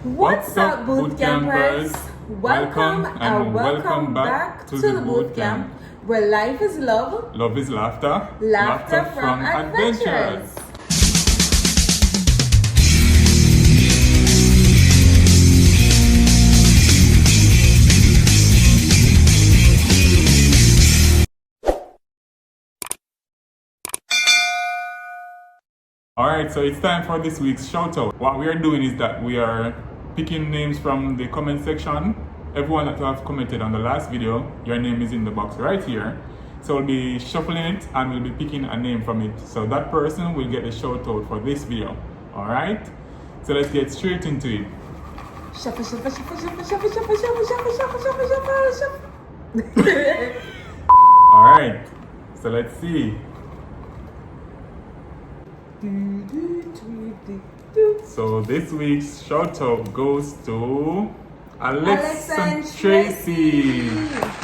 What's up, boot campers? Welcome and welcome back to the boot camp, where life is love, love is laughter, laughter from adventures. Alright, so it's time for this week's shout out. What we are doing is that we are picking names from the comment section. Everyone that have commented on the last video, your name is in the box right here. So we'll be shuffling it and we'll be picking a name from it. So that person will get a shout out for this video. Alright? So let's get straight into it. Shuffle, shuffle, shuffle, shuffle, shuffle, shuffle, shuffle, shuffle, shuffle, shuffle, shuffle, shuffle. Alright, so let's see. So this week's shout out goes to Alex and Tracy.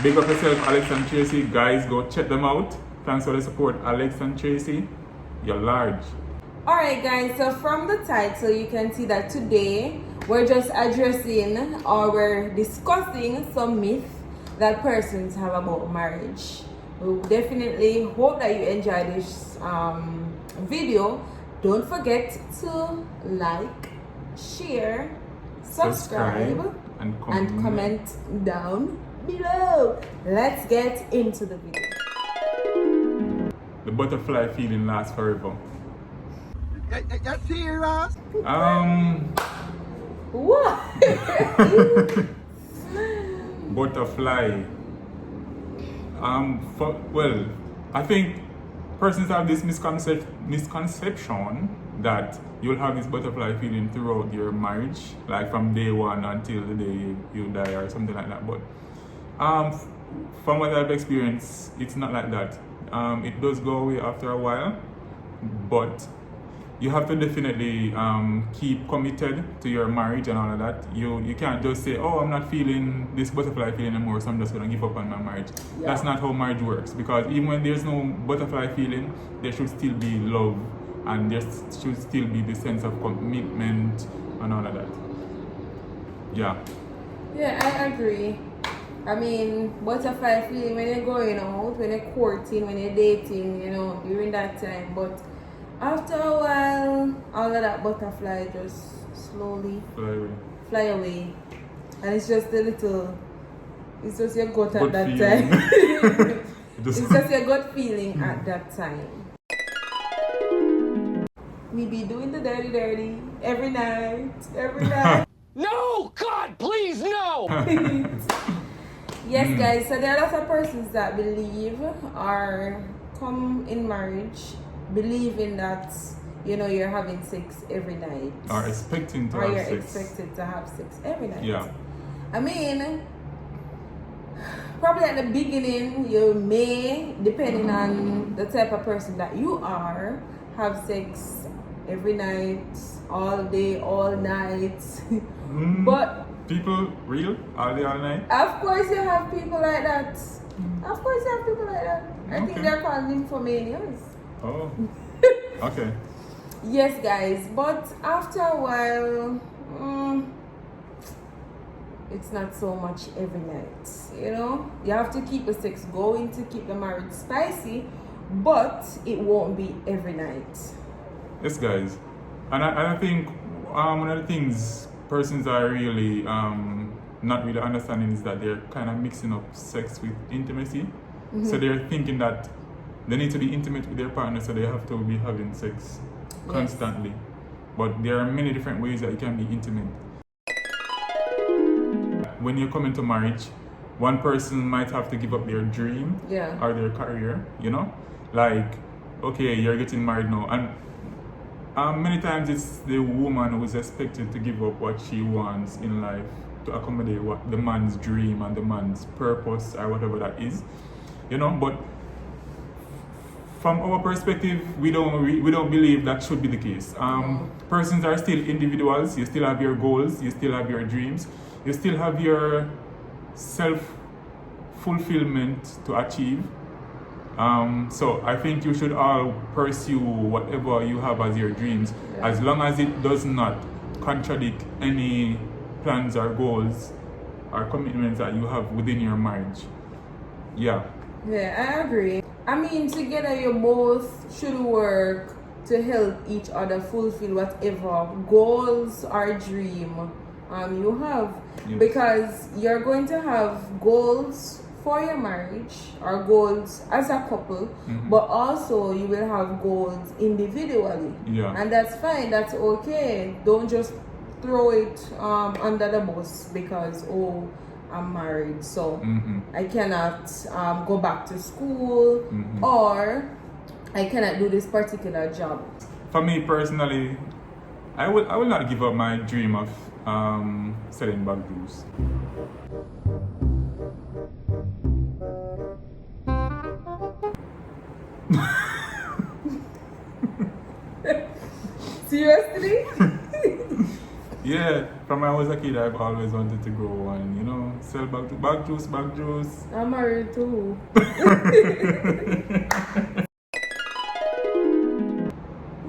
Big up yourself, Alex and Tracy. Guys, go check them out. Thanks for the support, Alex and Tracy. You're large. Alright guys, so from the title you can see that today we're just addressing or we're discussing some myths that persons have about marriage. We definitely hope that you enjoy this video. Don't forget to like, share, subscribe and comment down below. Let's get into the video. The butterfly feeling lasts forever. You're serious? What? Butterfly. Well, I think persons have this misconception that you'll have this butterfly feeling throughout your marriage, like from day one until the day you die or something like that. But from what I've experienced, it's not like that. It does go away after a while, but you have to definitely keep committed to your marriage and all of that. You can't just say, oh, I'm not feeling this butterfly feeling anymore, so I'm just going to give up on my marriage. Yeah. That's not how marriage works, because even when there's no butterfly feeling, there should still be love, and there should still be the sense of commitment and all of that. Yeah. Yeah, I agree. I mean, butterfly feeling when you're going out, when you're courting, when you're dating, during that time. But after a while, all of that butterfly just slowly fly away. And it's just it's just your gut at that time. It's just your gut feeling at that time. We be doing the dirty every night. No! God, please, no! Yes, guys, so there are lots of persons that believe or come in marriage believing that you're having sex every night, or expecting to or have you're sex. expected to have sex every night. Yeah. I mean, probably at the beginning you may, depending on the type of person that you are, have sex every night, all day, all night. But people real all day, all night? of course you have people like that. Of course you have people like that. I think they're called nymphomanias. Oh, okay. Yes, guys, but after a while, it's not so much every night. You have to keep the sex going to keep the marriage spicy, but it won't be every night. Yes, guys, and I think one of the things persons are really not really understanding is that they're kind of mixing up sex with intimacy. So they're thinking that they need to be intimate with their partner, so they have to be having sex constantly. Yes. But there are many different ways that you can be intimate. When you come into marriage, one person might have to give up their dream or their career, Like, okay, you're getting married now. And many times it's the woman who is expected to give up what she wants in life to accommodate what the man's dream and the man's purpose or whatever that is, But from our perspective, we don't believe that should be the case. Persons are still individuals. You still have your goals. You still have your dreams. You still have your self-fulfillment to achieve. So I think you should all pursue whatever you have as your dreams, as long as it does not contradict any plans or goals or commitments that you have within your marriage. Yeah. Yeah, I agree. I mean, together you both should work to help each other fulfill whatever goals or dream you have. Yes. Because you're going to have goals for your marriage or goals as a couple, but also you will have goals individually. Yeah. And that's fine, that's okay. Don't just throw it under the bus because, oh, I'm married, so I cannot go back to school or I cannot do this particular job. For me personally, I will not give up my dream of selling bag juice. Seriously? Yeah, from when I was a kid, I've always wanted to grow and sell bag juice. I'm married too. We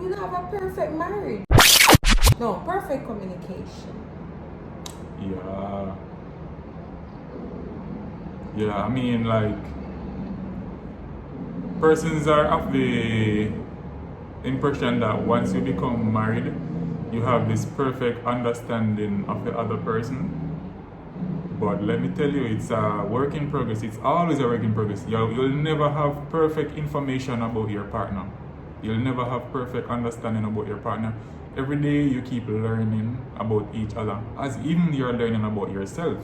don't have a perfect marriage. No, perfect communication. Yeah. Yeah, I mean, like, persons are of the impression that once you become married, you have this perfect understanding of the other person. But let me tell you, it's a work in progress. It's always a work in progress. You'll never have perfect information about your partner. You'll never have perfect understanding about your partner. Every day you keep learning about each other, as even you're learning about yourself,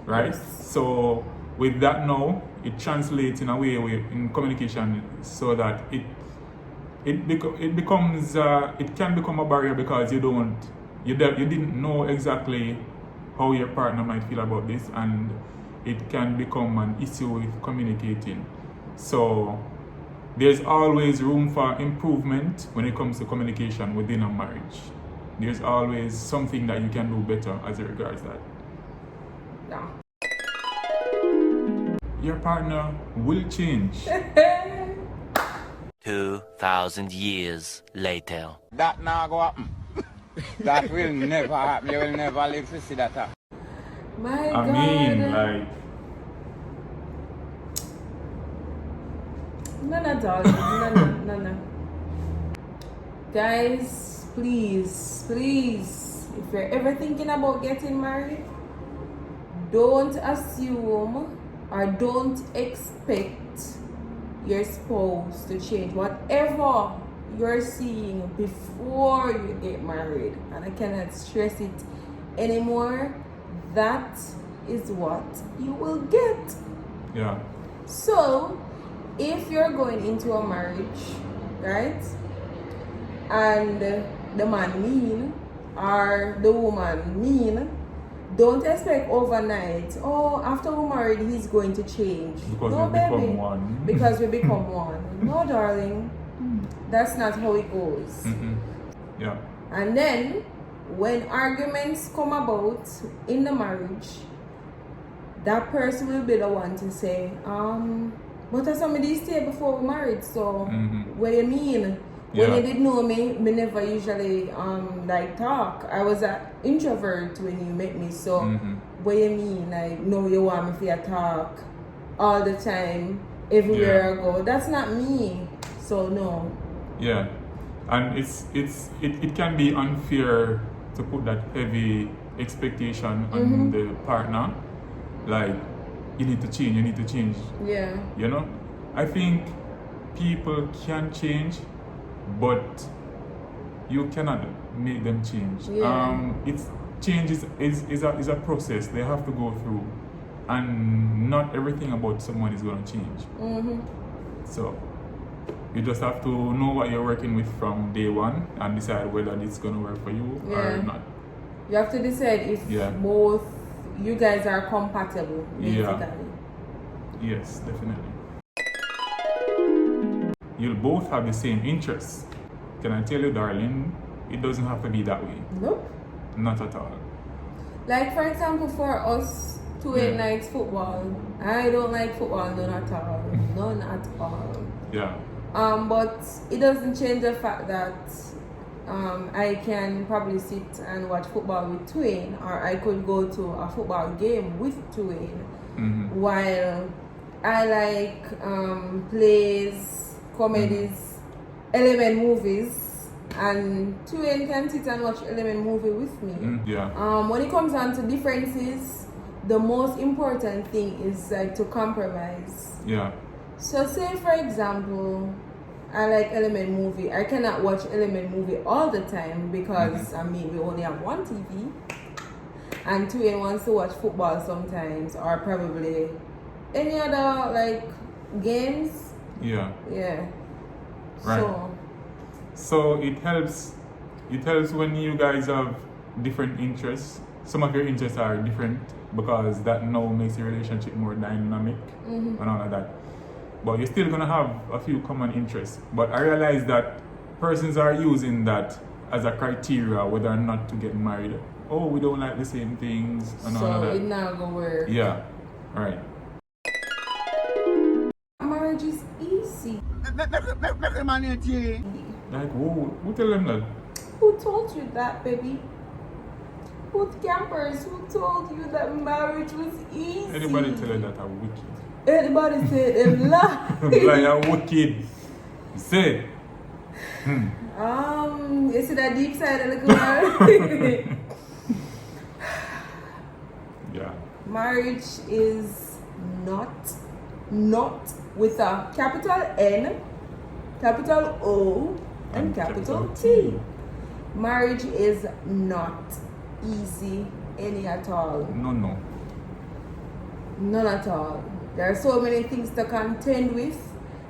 right? Yes. So with that now, it translates in a way in communication so that it can become a barrier because you didn't know exactly how your partner might feel about this, and it can become an issue with communicating. So there's always room for improvement when it comes to communication within a marriage. There's always something that you can do better as regards that. No. Your partner will change. 2,000 years later. That now go happen. That will never happen. You will never live to see that happen. My I God. mean, like, No, darling. No. Guys, please, if you're ever thinking about getting married, don't assume or don't expect your spouse to change. Whatever you're seeing before you get married, and I cannot stress it anymore, that is what you will get. yeah. So, if you're going into a marriage, right, and the man mean or the woman mean, don't expect overnight, oh, after we're married, he's going to change. Because No, we become baby. one. Because we become one. No, darling. That's not how it goes. Yeah. And then, when arguments come about in the marriage, that person will be the one to say, but as somebody stay before we married, so what do you mean? When Yeah. you didn't know me never usually like talk. I was an introvert when you met me, so what do you mean? Like, no, you want me to talk all the time, everywhere I go. That's not me. So no. Yeah, and it can be unfair to put that heavy expectation on the partner, like you need to change. Yeah. I think people can change, but you cannot make them change. Yeah. Change is a process they have to go through, and not everything about someone is going to change. So you just have to know what you're working with from day one and decide whether it's going to work for you or not. You have to decide if both you guys are compatible, basically. Yes, definitely. You'll both have the same interests. Can I tell you, darling, it doesn't have to be that way. Nope. Not at all. Like, for example, for us, 2 likes football. I don't like football, none at all. None at all. Yeah. But it doesn't change the fact that I can probably sit and watch football with Twain, or I could go to a football game with Twain. While I like plays, comedies, element movies, and Twain can sit and watch element movie with me. When it comes down to differences, the most important thing is like to compromise. So say for example, I like element movie. I cannot watch element movie all the time because I mean we only have one TV. And Twain wants to watch football sometimes, or probably any other like games. Yeah. Right. So it helps when you guys have different interests. Some of your interests are different because that now makes your relationship more dynamic and all of that. But you're still gonna have a few common interests. But I realize that persons are using that as a criteria whether or not to get married. Oh, we don't like the same things and all of that. So it not gonna work. Yeah, right. Marriage is easy. Like, who tell them that? Who told you that, baby? Both campers, who told you that marriage was easy? Anybody tell you that are wicked? Anybody said them lie. Like a wicked. Say. You see that deep side of the girl? Yeah. Marriage is not with a capital N, capital O, and capital T. Marriage is not easy any at all. No. None at all. There are so many things to contend with.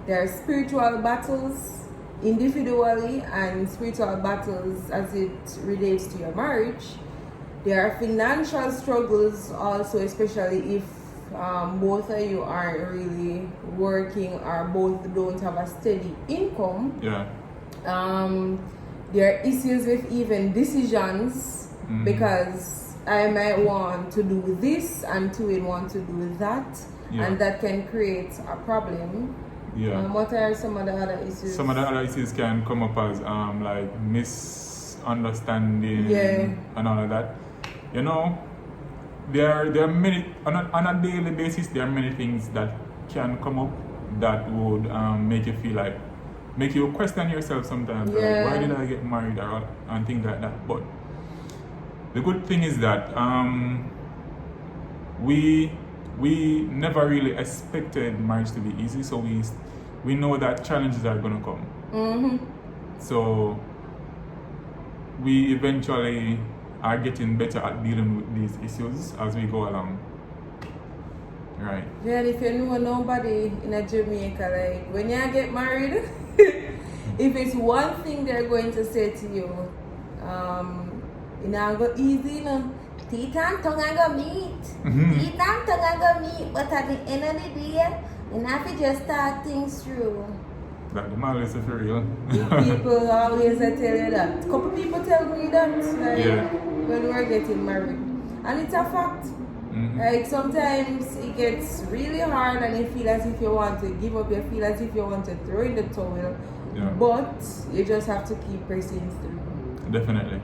There are spiritual battles individually and spiritual battles as it relates to your marriage. There are financial struggles also, especially if both of you aren't really working or both don't have a steady income. Yeah. There are issues with even decisions because I might want to do this and Twain want to do that, and that can create a problem. Yeah. What are some of the other issues? Some of the other issues can come up as like misunderstanding and all of that. You know, there are many on a daily basis. There are many things that can come up that would make you question yourself sometimes. Like, why did I get married and things like that. But the good thing is that we never really expected marriage to be easy, so we know that challenges are gonna come. So we eventually are getting better at dealing with these issues as we go along. Right. Yeah, and if you know nobody in a Jamaica, like when you get married, if it's one thing they're going to say to you, you know, go easy, you know. Teeth and tongue I go meet. Teeth and tongue I go meet. But at the end of the day, you have to just talk things through. That the man is for real. People always tell you that. A couple people tell me that when we're getting married. And it's a fact. Like sometimes it gets really hard and you feel as if you want to give up, you feel as if you want to throw in the towel. But you just have to keep pressing through. Definitely.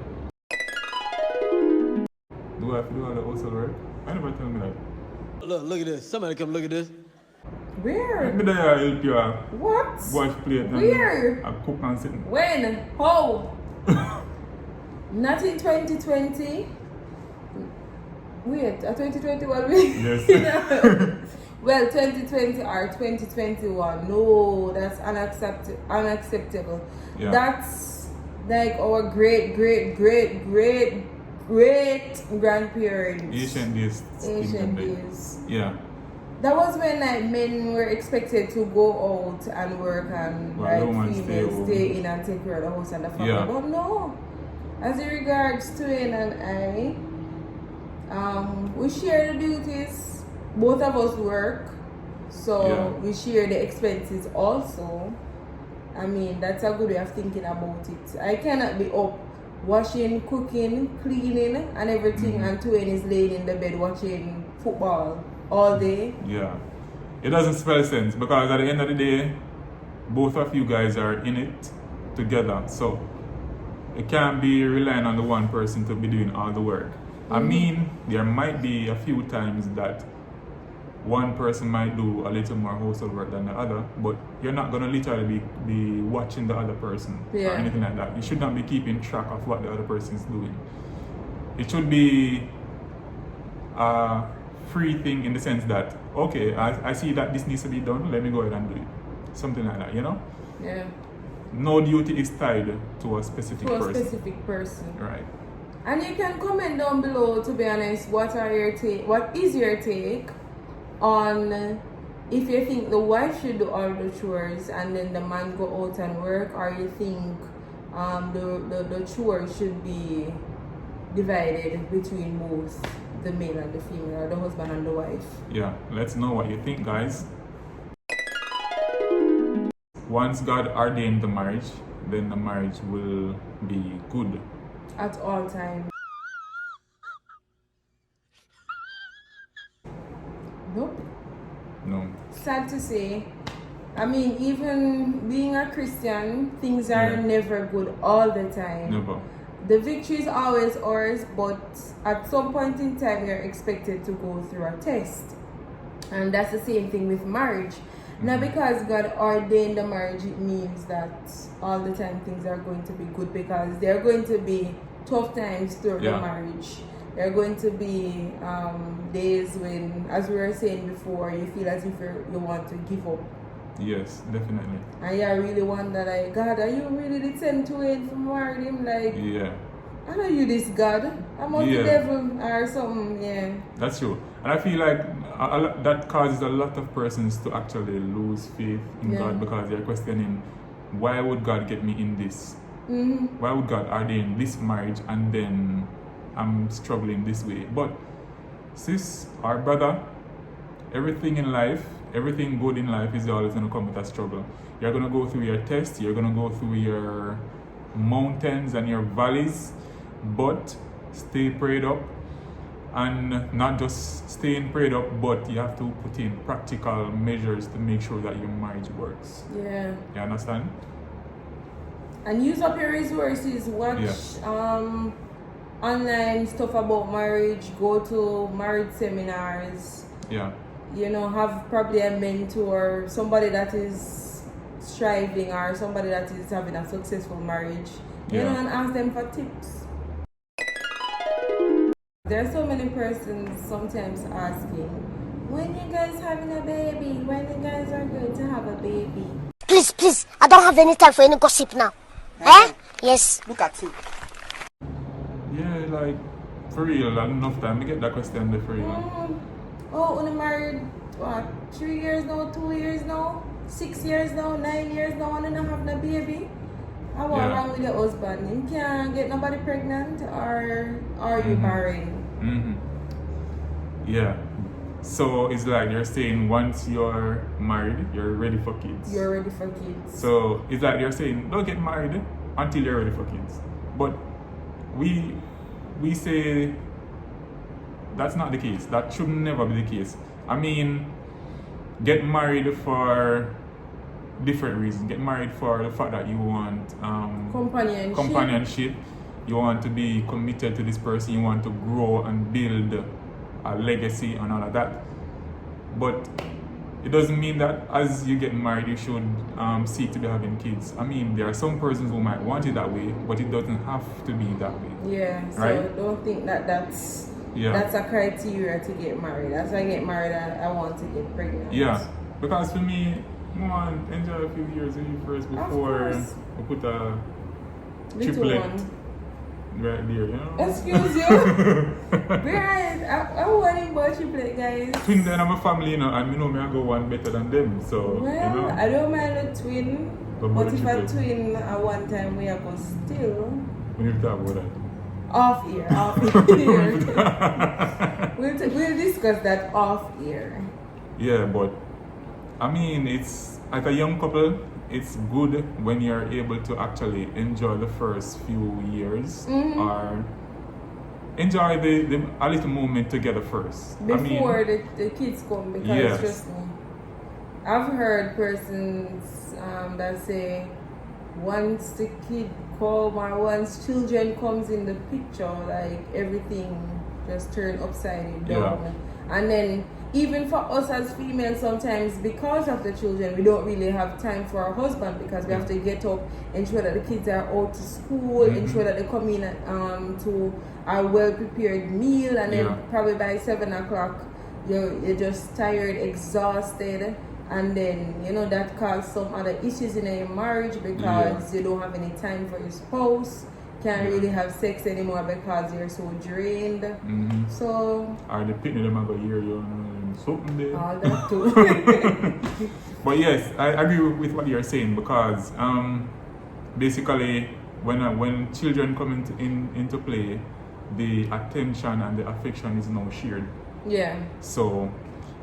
Do I have to do all the hustle work? I never tell me that. Look at this. Somebody come look at this. Where? Let me there help you What? wash plate and Where? I cook and sit. When? How? Not in 2020. Wait, 2021? Yes. Well, 2020 or 2021. No, that's unacceptable. Yeah. That's like our great grandparents. Ancient days. Yeah. That was when like men were expected to go out and work and females stay in and take care of the house and the family. But no. As in regards to Twain and I, we share the duties. Both of us work, so we share the expenses also. I mean, that's a good way of thinking about it. I cannot be up washing, cooking, cleaning and everything and Twain is laying in the bed watching football all day. Yeah. It doesn't spell sense because at the end of the day, both of you guys are in it together. So it can't be relying on the one person to be doing all the work. I mean, there might be a few times that one person might do a little more household work than the other, but you're not gonna literally be watching the other person or Yeah. anything like that. You should not be keeping track of what the other person is doing. It should be a free thing in the sense that, okay, I see that this needs to be done, let me go ahead and do it. Something like that, you know? Yeah. No duty is tied to a specific To a person. specific person. Right. And you can comment down below, to be honest, what is your take on if you think the wife should do all the chores and then the man go out and work, or you think the chores should be divided between both the male and the female, or the husband and the wife. Yeah, let's know what you think, guys. Once God ordained the marriage, then the marriage will be good. At all times. Nope. No. Sad to say. I mean, even being a Christian, things are Yeah. never good all the time. Never. The victory is always ours, but at some point in time, you're expected to go through a test. And that's the same thing with marriage. Not because God ordained the marriage, it means that all the time things are going to be good, because there are going to be tough times throughout the Yeah. marriage. There are going to be days when, as we were saying before, you feel as if you want to give up. Yes, definitely. And you really wonder, like, God, are you really the same to it from marrying him? Like, Yeah, I know you this God. I'm not Yeah. the devil or something, yeah. that's true. And I feel like that causes a lot of persons to actually lose faith in Yeah. God, because they're questioning, why would God get me in this? Mm-hmm. Why would God ordain this marriage and then I'm struggling this way? But sis, our brother, everything in life, everything good in life is always going to come with a struggle. You're going to go through your tests, you're going to go through your mountains and your valleys, but stay prayed up. And not just staying prayed up, but you have to put in practical measures to make sure that your marriage works. Yeah. You understand? And use up your resources. Watch online stuff about marriage. Go to marriage seminars. Yeah. You know, have probably a mentor, somebody that is striving, or somebody that is having a successful marriage. You Yeah. know, and ask them for tips. There are so many persons sometimes asking, when you guys having a baby? When you guys are going to have a baby? Please, please, I don't have any time for any gossip now. Eh? Yes. Look at you. Yeah, like, for real, not enough time to get that question there for real. Oh, when married, what, 3 years now, 2 years now, 6 years now, 9 years now, and then having a baby? How Yeah. wrong with your husband? You can't get nobody pregnant, or are you married? Mm-hmm. Yeah. So it's like you're saying once you're married, you're ready for kids. You're ready for kids. So it's like you're saying don't get married until you're ready for kids. But we say that's not the case. That should never be the case. I mean, get married for different reasons. Get married for the fact that you want companionship. You want to be committed to this person. You want to grow and build a legacy and all of that. But it doesn't mean that as you get married, you should seek to be having kids. I mean, there are some persons who might want it that way, but it doesn't have to be that way. Yeah, so Right? don't think that's Yeah. that's a criteria to get married. As I get married, I want to get pregnant. Yeah, because for me, I want to enjoy a few years with you first before course. we put a Little triplet one. right there, you know? Excuse you? Right, I want him about triplet, guys. Twin then I'm a family, you know, and you know me I go one better than them, so, Well, you know? I don't mind a twin, But but about if a triplet. twin at one time we are going still We need to talk about that. off ear. We'll discuss that off ear. Yeah, but I mean, it's as a young couple, it's good when you're able to actually enjoy the first few years or enjoy the a little moment together first. Before the kids come, because Yes. trust me, I've heard persons that say once the kid come or once children comes in the picture, like everything just turn upside down. Yeah. And then even for us as females, sometimes because of the children, we don't really have time for our husband because we have to get up, ensure that the kids are out to school, ensure that they come in to a well prepared meal, and then probably by 7 o'clock you're just tired, exhausted, and then that causes some other issues in your marriage because you don't have any time for your spouse. Can't really have sex anymore because you're so drained. So Or the picnic them go hear you and something there. all that too. But yes, I agree with what you're saying because basically when children come into play, the attention and the affection is now shared. Yeah. So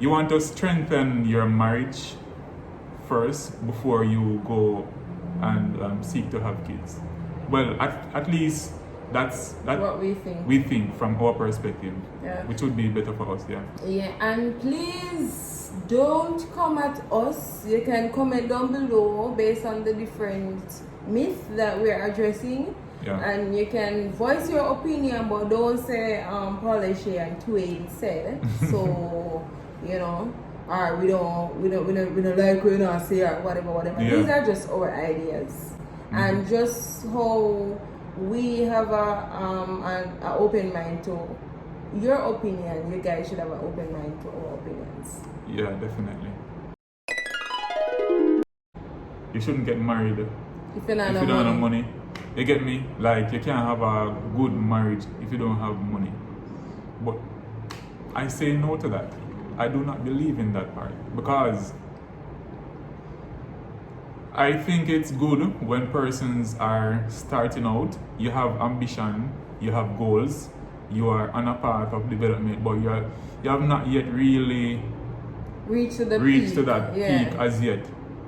you want to strengthen your marriage first before you go and seek to have kids. Well, at least that's What we think. we think from our perspective, Yeah. which would be better for us. Yeah. Yeah, and please don't come at us. You can comment down below based on the different myths that we're addressing. Yeah. And you can voice your opinion, but don't say Paula Shay and Twain said. So, or we don't like we don't say or whatever. Yeah. These are just our ideas. And just how we have an open mind to your opinion, you guys should have an open mind to our opinions. Yeah, definitely. You shouldn't get married If you don't if you don't have money. You get me? Like you can't have a good marriage if you don't have money. But I say no to that. I do not believe in that part because I think it's good when persons are starting out, you have ambition, you have goals, you are on a path of development, but you have not yet really reach to the reached peak. to that Yeah. peak as yet.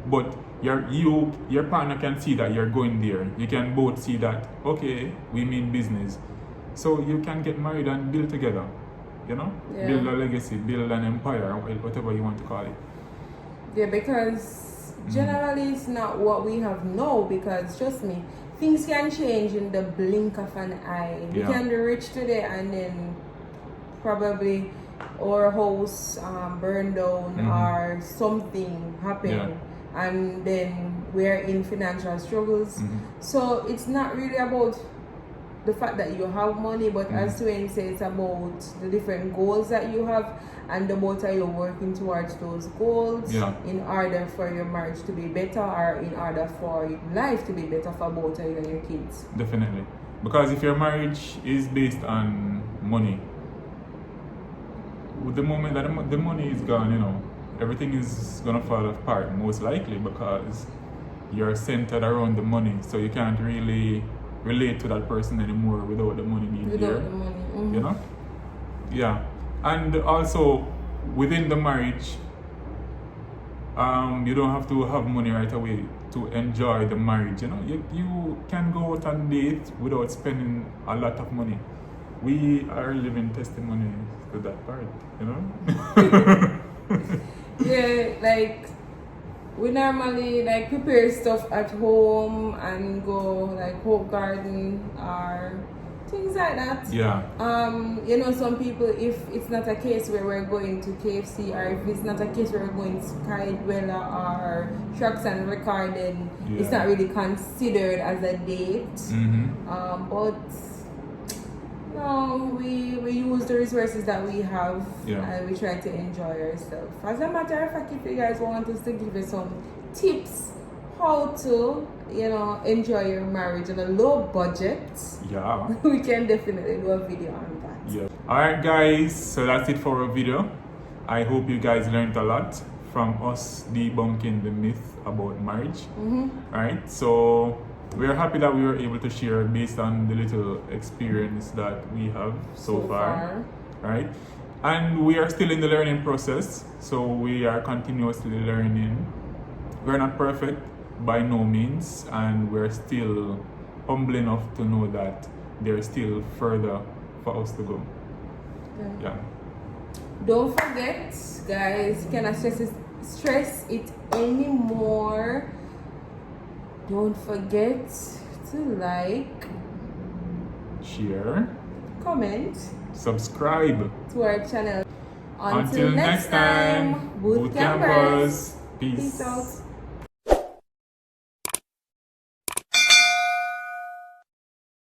But your partner can see that you're going there. You can both see that, okay, we mean business. So you can get married and build together. Yeah. Build a legacy, build an empire, whatever you want to call it. Yeah, because generally it's not what we have now, because trust me, things can change in the blink of an eye. We Yeah. can be rich today and then probably our house burn down or something happen. Yeah. And then we're in financial struggles. So it's not really about the fact that you have money, but as Twain says, it's about the different goals that you have and the both of you working towards those goals in order for your marriage to be better, or in order for life to be better for both of you and your kids. Definitely. Because if your marriage is based on money, with the moment that the money is gone, everything is gonna fall apart most likely because you're centered around the money, so you can't really relate to that person anymore without the money being there. Without the money. Yeah. And also within the marriage, you don't have to have money right away to enjoy the marriage. You can go out on dates without spending a lot of money. We are living testimony to that part. Yeah, like we normally prepare stuff at home and go like Hope Garden or things like that. Yeah. Some people, if it's not a case where we're going to KFC, or if it's not a case where we're going to Sky Dweller or Trucks and Record, then it's not really considered as a date. But no, we use the resources that we have and we try to enjoy ourselves. As a matter of fact, if you guys want us to give you some tips how to enjoy your marriage on a low budget, we can definitely do a video on that. Alright guys, so that's it for our video. I hope you guys learned a lot from us debunking the myth about marriage. Alright, so we're happy that we were able to share based on the little experience that we have so far. Right? And we are still in the learning process, so we are continuously learning. We're not perfect by no means, and we're still humble enough to know that there's still further for us to go. Don't forget, guys, cannot stress it anymore. Don't forget to like, share, comment subscribe. to our channel. Until next time, boot campers. Peace. Peace out.